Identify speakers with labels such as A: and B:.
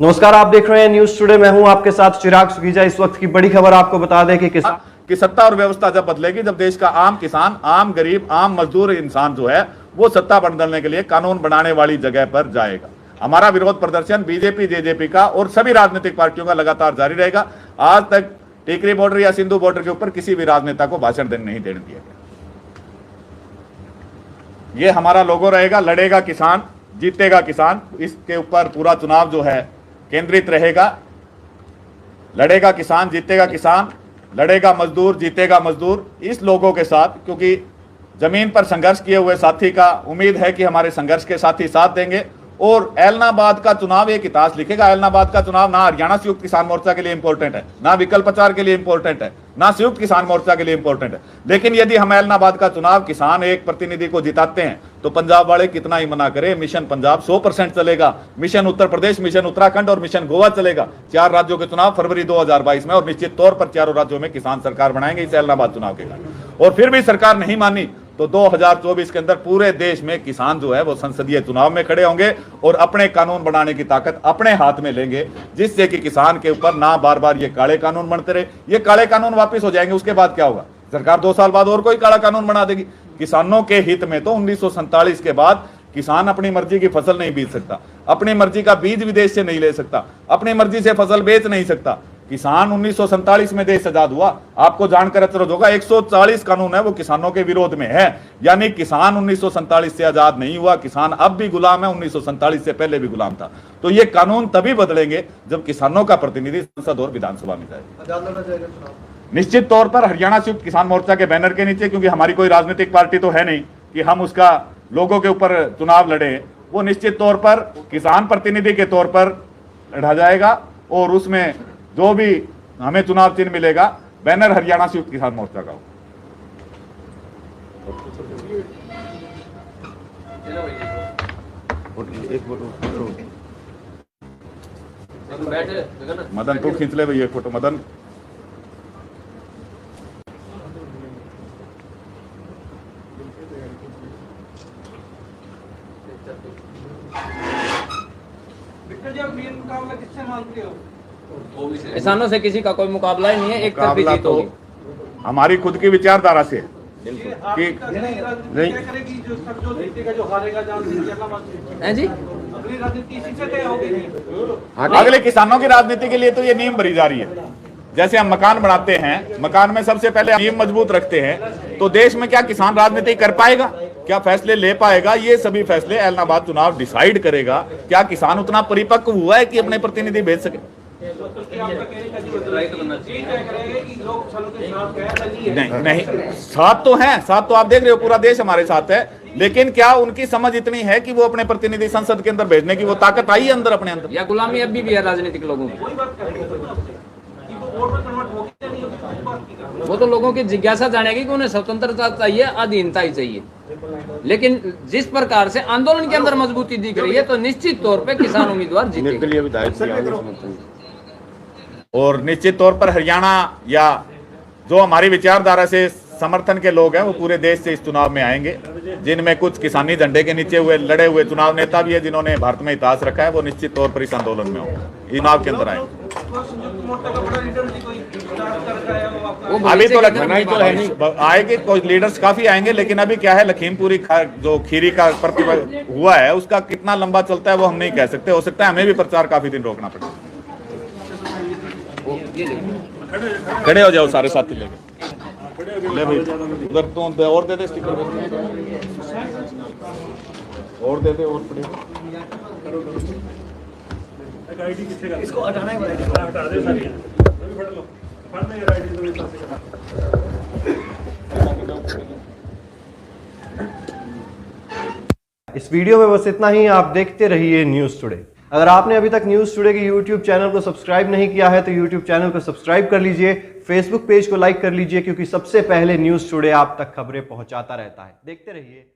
A: नमस्कार, आप देख रहे हैं न्यूज टुडे। मैं हूं आपके साथ चिराग सुखीजा। इस वक्त की बड़ी खबर आपको बता दें कि
B: सत्ता और व्यवस्था जब बदलेगी, जब देश का आम किसान, आम गरीब, आम मजदूर इंसान जो है वो सत्ता बदलने के लिए कानून बनाने वाली जगह पर जाएगा। हमारा विरोध प्रदर्शन बीजेपी, जेजेपी का और सभी राजनीतिक पार्टियों का लगातार जारी रहेगा। आज तक टीकरी बॉर्डर या सिंधु बॉर्डर के ऊपर किसी भी राजनेता को भाषण नहीं देने दिया गया। ये हमारा लोगो रहेगा। लड़ेगा किसान, जीतेगा किसान। इसके ऊपर पूरा चुनाव जो है केंद्रित रहेगा। लड़ेगा किसान, जीतेगा किसान, लड़ेगा मजदूर, जीतेगा मजदूर। इस लोगों के साथ, क्योंकि जमीन पर संघर्ष किए हुए साथी का उम्मीद है कि हमारे संघर्ष के साथी साथ देंगे और ऐलनाबाद का चुनाव एक इतिहास लिखेगा। ऐलनाबाद का चुनाव ना हरियाणा संयुक्त किसान मोर्चा के लिए इंपॉर्टेंट है, ना विकल्प प्रचार के लिए इंपॉर्टेंट है, ना संयुक्त किसान मोर्चा के लिए इंपॉर्टेंट है। लेकिन यदि हम ऐलनाबाद का चुनाव किसान एक प्रतिनिधि को जिताते हैं तो पंजाब वाले कितना ही मना करें, मिशन पंजाब 100% चलेगा। मिशन उत्तर प्रदेश, मिशन उत्तराखंड और मिशन गोवा चलेगा। 4 राज्यों के चुनाव फरवरी 2022 में, और निश्चित तौर पर चारों राज्यों में किसान सरकार बनाएंगे इस ऐलनाबाद चुनाव के कारण। और फिर भी सरकार नहीं मानी तो 2024 के अंदर पूरे देश में किसान जो है वो संसदीय चुनाव में खड़े होंगे और अपने कानून बनाने की ताकत अपने हाथ में लेंगे, जिससे कि किसान के ऊपर ना बार बार ये काले कानून बनते रहे। ये काले कानून वापस हो जाएंगे। उसके बाद क्या होगा? सरकार 2 साल बाद और कोई काला कानून बना देगी। किसानों के हित में तो 1947 के बाद किसान अपनी मर्जी की फसल नहीं बीज सकता, अपनी मर्जी का बीज विदेश से नहीं ले सकता, अपनी मर्जी से फसल बेच नहीं सकता। किसान 1947 में देश आजाद हुआ। आपको जानकर अचरज होगा 140 कानून है वो किसानों के विरोध में है। यानी किसान 1947 से आजाद नहीं हुआ। किसान अब भी गुलाम है, 1947 से पहले भी गुलाम था। तो ये कानून तभी बदलेंगे जब किसानों का प्रतिनिधि संसद और विधानसभा में जाएगा। निश्चित तौर पर हरियाणा संयुक्त किसान मोर्चा के बैनर के नीचे, क्योंकि हमारी कोई राजनीतिक पार्टी तो है नहीं कि हम उसका लोगों के ऊपर चुनाव लड़े। वो निश्चित तौर पर किसान प्रतिनिधि के तौर पर लड़ा जाएगा और उसमें जो भी हमें चुनाव चिन्ह मिलेगा बैनर हरियाणा संयुक्त किसान मोर्चा का हो। मदन तू खींच ले भैया फोटो। मदन
C: किससे मांगते हो?
D: किसानों से किसी का कोई मुकाबला ही नहीं है। एक तरफी जीत होगी।
B: हमारी खुद की विचारधारा से कि
C: नहीं
D: जी,
B: अगले किसानों की राजनीति के लिए तो ये नींव भरी जा रही है। जैसे हम मकान बनाते हैं, मकान में सबसे पहले नींव मजबूत रखते हैं। तो देश में क्या किसान राजनीति कर पाएगा? क्या फैसले ले पाएगा? ये सभी फैसले ऐलनाबाद चुनाव डिसाइड करेगा। क्या किसान उतना परिपक्व हुआ है कि अपने प्रतिनिधि भेज सके? नहीं, साथ तो है, साथ तो आप देख रहे हो, पूरा देश हमारे साथ है। लेकिन क्या उनकी समझ इतनी है कि वो अपने प्रतिनिधि संसद के अंदर भेजने की वो ताकत आई है अंदर अपने अंदर?
D: या गुलामी अभी भी है राजनीतिक लोगों की? वो तो लोगों की जिज्ञासा जानेगी कि उन्हें स्वतंत्रता चाहिए, अधीनता ही चाहिए। लेकिन जिस प्रकार से आंदोलन के अंदर मजबूती दिख रही है तो निश्चित तौर पे किसान उम्मीदवार जीतेंगे।
B: और निश्चित तौर पर हरियाणा या जो हमारी विचारधारा से समर्थन के लोग हैं वो पूरे देश से इस चुनाव में आएंगे, जिनमें कुछ किसानी झंडे के नीचे हुए लड़े हुए चुनाव नेता भी है जिन्होंने भारत में इतिहास रखा है। वो निश्चित तौर पर इस आंदोलन में होंगे, चुनाव के अंदर आएंगे। अभी तो आएंगे, कोई लीडर्स काफी आएंगे, लेकिन अभी क्या है, लखीमपुरी जो खीरी का प्रतिबंध हुआ है उसका कितना लंबा चलता है वो हम नहीं कह सकते। हो सकता है हमें भी प्रचार काफी दिन रोकना पड़े। खड़े हो जाओ सारे साथी लेके। ले भाई उधर तो और दे दे स्टिकर, और दे दे, और पड़े
C: इसको हटाना है, हटा दे सारी।
A: इस वीडियो में बस इतना ही। आप देखते रहिए न्यूज टुडे। अगर आपने अभी तक न्यूज टुडे के YouTube चैनल को सब्सक्राइब नहीं किया है तो YouTube चैनल को सब्सक्राइब कर लीजिए, Facebook पेज को लाइक कर लीजिए, क्योंकि सबसे पहले न्यूज टुडे आप तक खबरें पहुंचाता रहता है। देखते रहिए।